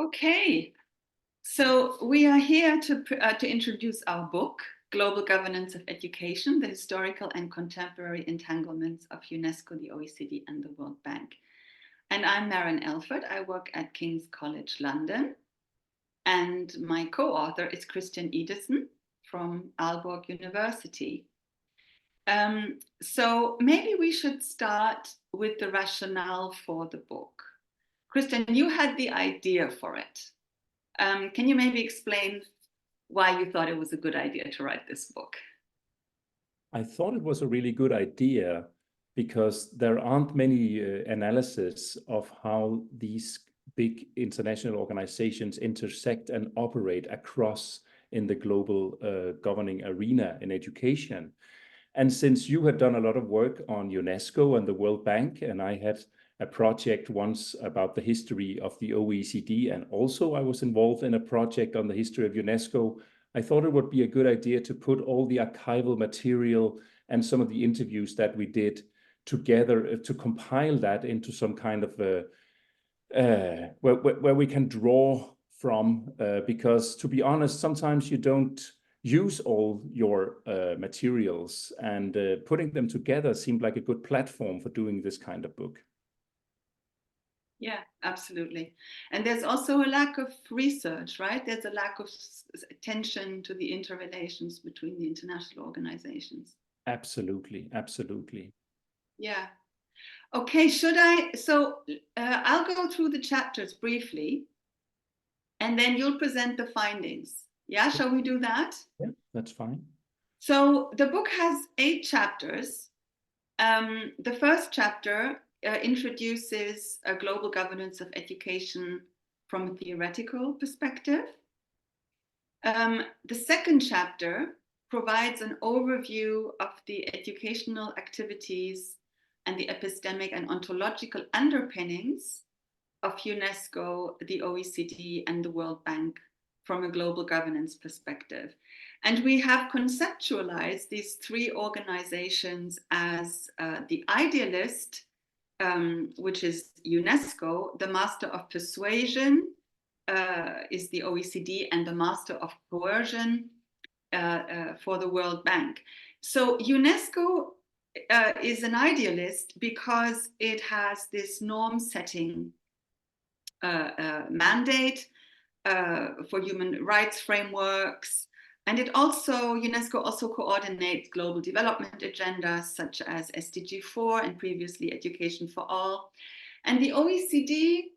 Okay, so we are here to introduce our book, Global Governance of Education, the Historical and Contemporary Entanglements of UNESCO, the OECD, and the World Bank. And I'm Maren Elford. I work at King's College London. And my co-author is Christian Edison from Aalborg University. So maybe we should start with the rationale for the book. Christian, you had the idea for it. Can you maybe explain why you thought it was a good idea to write this book? I thought it was a really good idea because there aren't many analyses of how these big international organizations intersect and operate across in the global governing arena in education. And since you had done a lot of work on UNESCO and the World Bank, and I had a project once about the history of the OECD, and also I was involved in a project on the history of UNESCO, I thought it would be a good idea to put all the archival material and some of the interviews that we did together to compile that into some kind of where we can draw from, because to be honest, sometimes you don't use all your materials, and putting them together seemed like a good platform for doing this kind of book. Yeah, absolutely. And there's also a lack of research, right? There's a lack of attention to the interrelations between the international organizations. Absolutely, absolutely. Yeah. Okay, should I? So I'll go through the chapters briefly, and then you'll present the findings. Yeah, shall we do that? Yeah, that's fine. So the book has 8 chapters. The first chapter introduces a global governance of education from a theoretical perspective. The second chapter provides an overview of the educational activities and the epistemic and ontological underpinnings of UNESCO, the OECD, and the World Bank from a global governance perspective. And we have conceptualized these 3 organizations as the idealist, which is UNESCO, the master of persuasion is the OECD, and the master of coercion for the World Bank. So UNESCO is an idealist because it has this norm-setting mandate for human rights frameworks, and UNESCO also coordinates global development agendas such as SDG 4 and previously Education for All. And the OECD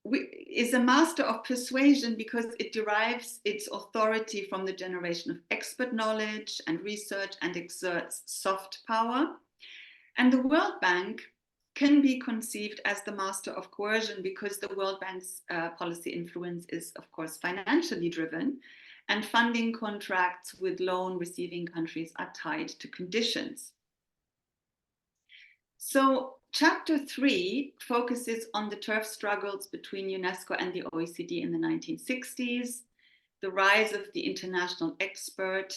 is a master of persuasion because it derives its authority from the generation of expert knowledge and research and exerts soft power. And the World Bank can be conceived as the master of coercion because the World Bank's policy influence is, of course, financially driven, and funding contracts with loan receiving countries are tied to conditions. So chapter 3 focuses on the turf struggles between UNESCO and the OECD in the 1960s, the rise of the international expert,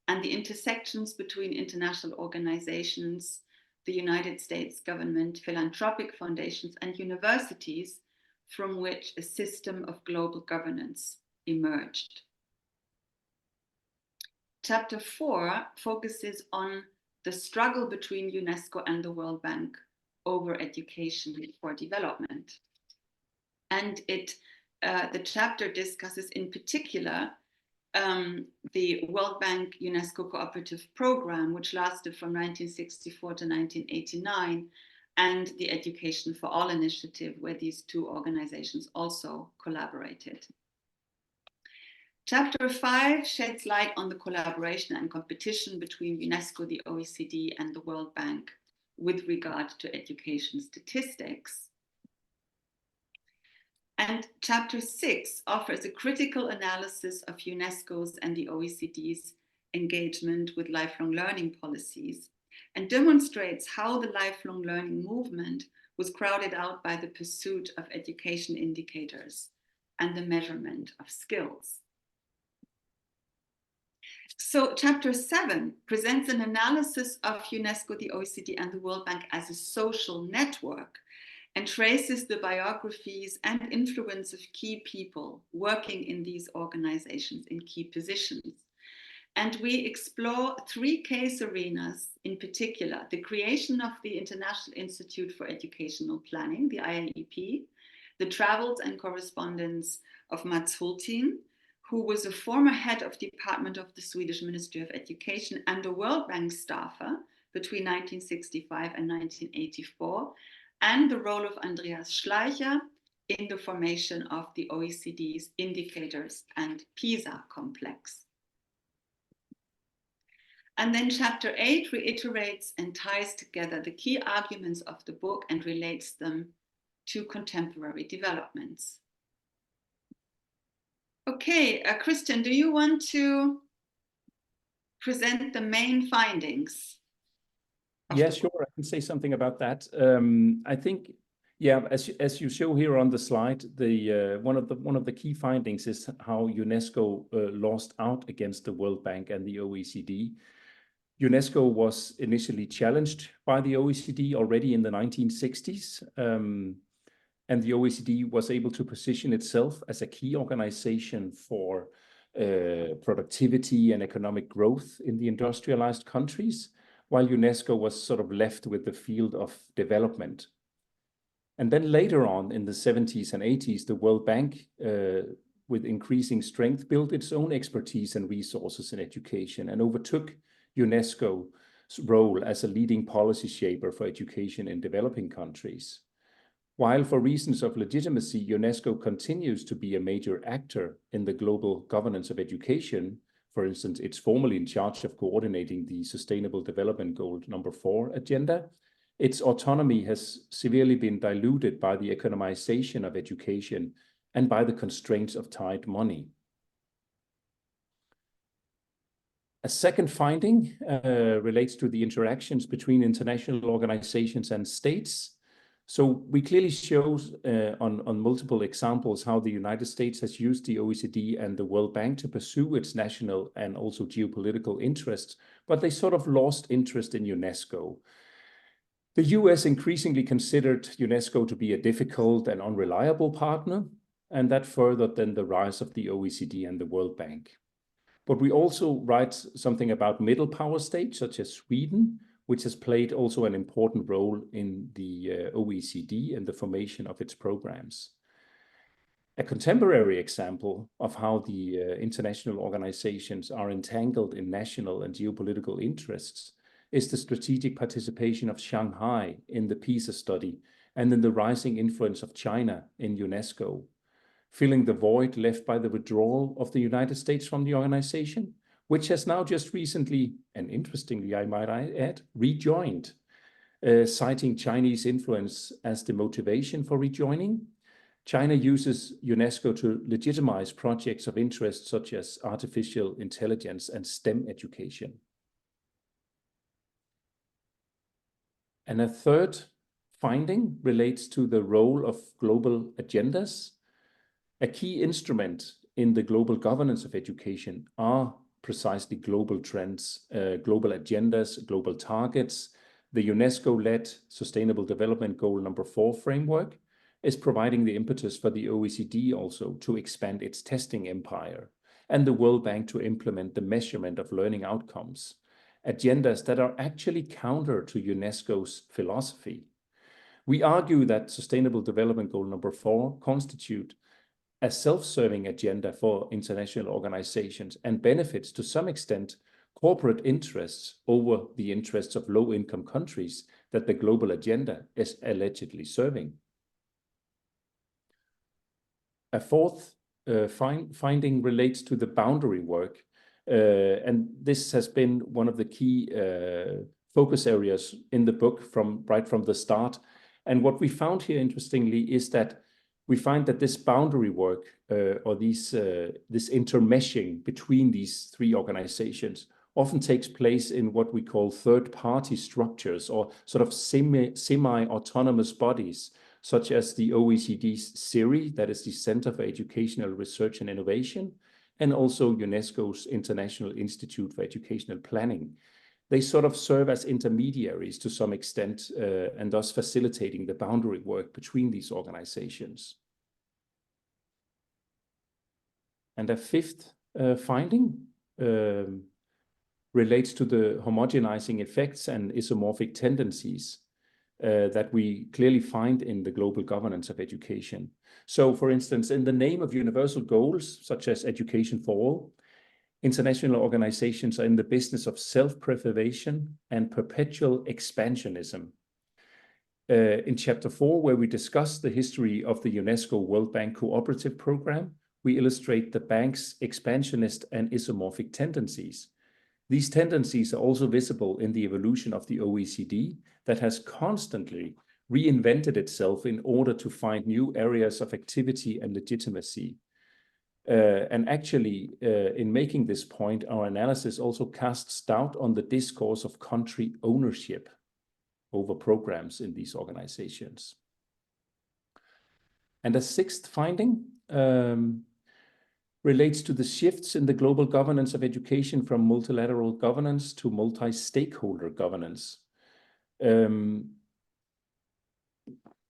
and the intersections between international organizations, the United States government, philanthropic foundations, and universities, from which a system of global governance emerged. Chapter 4 focuses on the struggle between UNESCO and the World Bank over education for development. And the chapter discusses in particular the World Bank UNESCO Cooperative Program, which lasted from 1964 to 1989, and the Education for All initiative, where these 2 organizations also collaborated. Chapter 5 sheds light on the collaboration and competition between UNESCO, the OECD, and the World Bank with regard to education statistics. And chapter 6 offers a critical analysis of UNESCO's and the OECD's engagement with lifelong learning policies, and demonstrates how the lifelong learning movement was crowded out by the pursuit of education indicators and the measurement of skills. So chapter 7 presents an analysis of UNESCO, the OECD, and the World Bank as a social network, and traces the biographies and influence of key people working in these organizations in key positions. And we explore 3 case arenas in particular: the creation of the International Institute for Educational Planning, the IIEP, the travels and correspondence of Mats Hultin, who was a former head of department of the Swedish Ministry of Education and a World Bank staffer between 1965 and 1984, and the role of Andreas Schleicher in the formation of the OECD's indicators and PISA complex. And then chapter 8 reiterates and ties together the key arguments of the book and relates them to contemporary developments. Okay, Christian, do you want to present the main findings? Yeah, sure. I can say something about that. I think, yeah, as you show here on the slide, the one of the key findings is how UNESCO lost out against the World Bank and the OECD. UNESCO was initially challenged by the OECD already in the 1960s, and the OECD was able to position itself as a key organization for productivity and economic growth in the industrialized countries, while UNESCO was sort of left with the field of development. And then later on in the 70s and 80s, the World Bank, with increasing strength, built its own expertise and resources in education and overtook UNESCO's role as a leading policy shaper for education in developing countries. While for reasons of legitimacy, UNESCO continues to be a major actor in the global governance of education. For instance, it's formally in charge of coordinating the Sustainable Development Goal number 4 agenda. Its autonomy has severely been diluted by the economization of education and by the constraints of tight money. A second finding relates to the interactions between international organizations and states. So we clearly show on multiple examples how the United States has used the OECD and the World Bank to pursue its national and also geopolitical interests, but they sort of lost interest in UNESCO. The US increasingly considered UNESCO to be a difficult and unreliable partner, and that furthered then the rise of the OECD and the World Bank. But we also write something about middle power states, such as Sweden, which has played also an important role in the OECD and the formation of its programs. A contemporary example of how the international organizations are entangled in national and geopolitical interests is the strategic participation of Shanghai in the PISA study and in the rising influence of China in UNESCO, filling the void left by the withdrawal of the United States from the organization, which has now just recently, and interestingly, I might add, rejoined, citing Chinese influence as the motivation for rejoining. China uses UNESCO to legitimize projects of interest such as artificial intelligence and STEM education. And a third finding relates to the role of global agendas. A key instrument in the global governance of education are precisely global trends, global agendas, global targets. The UNESCO-led Sustainable Development Goal number 4 framework is providing the impetus for the OECD also to expand its testing empire, and the World Bank to implement the measurement of learning outcomes, agendas that are actually counter to UNESCO's philosophy. We argue that Sustainable Development Goal number 4 constitute a self-serving agenda for international organizations and benefits to some extent corporate interests over the interests of low-income countries that the global agenda is allegedly serving. A fourth finding relates to the boundary work, and this has been one of the key focus areas in the book right from the start. And what we found here, interestingly, is that we find that this boundary work or this intermeshing between these 3 organizations often takes place in what we call third-party structures or sort of semi-autonomous bodies, such as the OECD's CIRI, that is the Center for Educational Research and Innovation, and also UNESCO's International Institute for Educational Planning. they sort of serve as intermediaries to some extent, and thus facilitating the boundary work between these organizations. And a fifth finding relates to the homogenizing effects and isomorphic tendencies that we clearly find in the global governance of education. So, for instance, in the name of universal goals, such as education for all, international organizations are in the business of self-preservation and perpetual expansionism. In chapter 4, where we discuss the history of the UNESCO World Bank Cooperative Program, we illustrate the bank's expansionist and isomorphic tendencies. These tendencies are also visible in the evolution of the OECD that has constantly reinvented itself in order to find new areas of activity and legitimacy. And actually, in making this point, our analysis also casts doubt on the discourse of country ownership over programs in these organizations. And a sixth finding relates to the shifts in the global governance of education from multilateral governance to multi-stakeholder governance.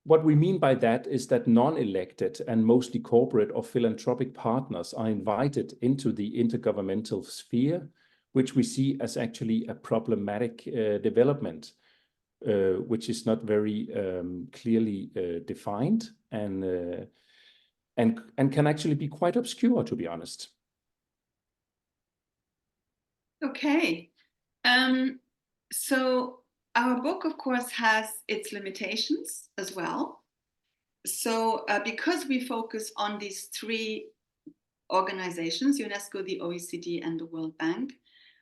What we mean by that is that non-elected and mostly corporate or philanthropic partners are invited into the intergovernmental sphere, which we see as actually a problematic development, which is not very clearly defined and can actually be quite obscure, to be honest. Okay. So our book, of course, has its limitations as well. So because we focus on these three organizations, UNESCO, the OECD, and the World Bank,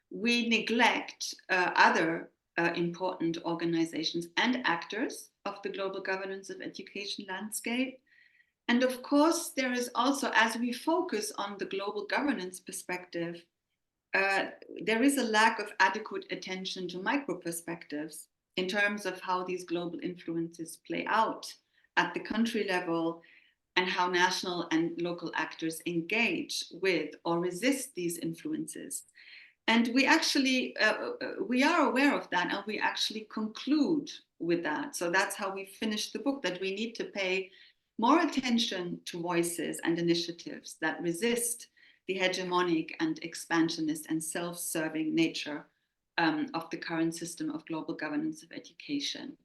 we neglect other important organizations and actors of the global governance of education landscape. And of course, there is also, as we focus on the global governance perspective, there is a lack of adequate attention to micro perspectives in terms of how these global influences play out at the country level and how national and local actors engage with or resist these influences. And we actually, we are aware of that, and we actually conclude with that. So that's how we finish the book, that we need to pay more attention to voices and initiatives that resist the hegemonic and expansionist and self-serving nature of the current system of global governance of education.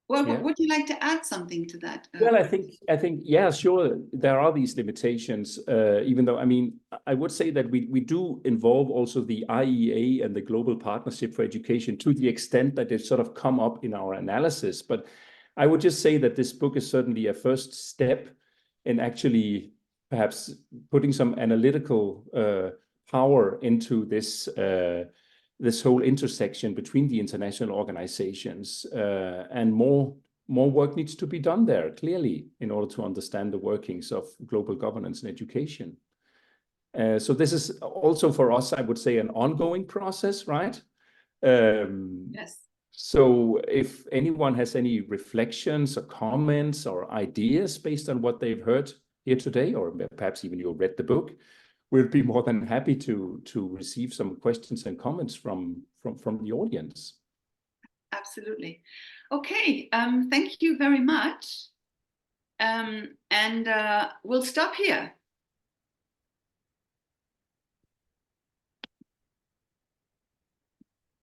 Well, yeah. Would you like to add something to that? Well, I think, yeah, sure. There are these limitations, even though, I mean, I would say that we do involve also the IEA and the Global Partnership for Education to the extent that it sort of come up in our analysis. But I would just say that this book is certainly a first step in actually perhaps putting some analytical power into this this whole intersection between the international organizations, and more work needs to be done there, clearly, in order to understand the workings of global governance and education. So this is also for us, I would say, an ongoing process, right? Yes. So if anyone has any reflections or comments or ideas based on what they've heard here today, or perhaps even you read the book, we'll be more than happy to receive some questions and comments from the audience. Absolutely. Okay, thank you very much. And we'll stop here.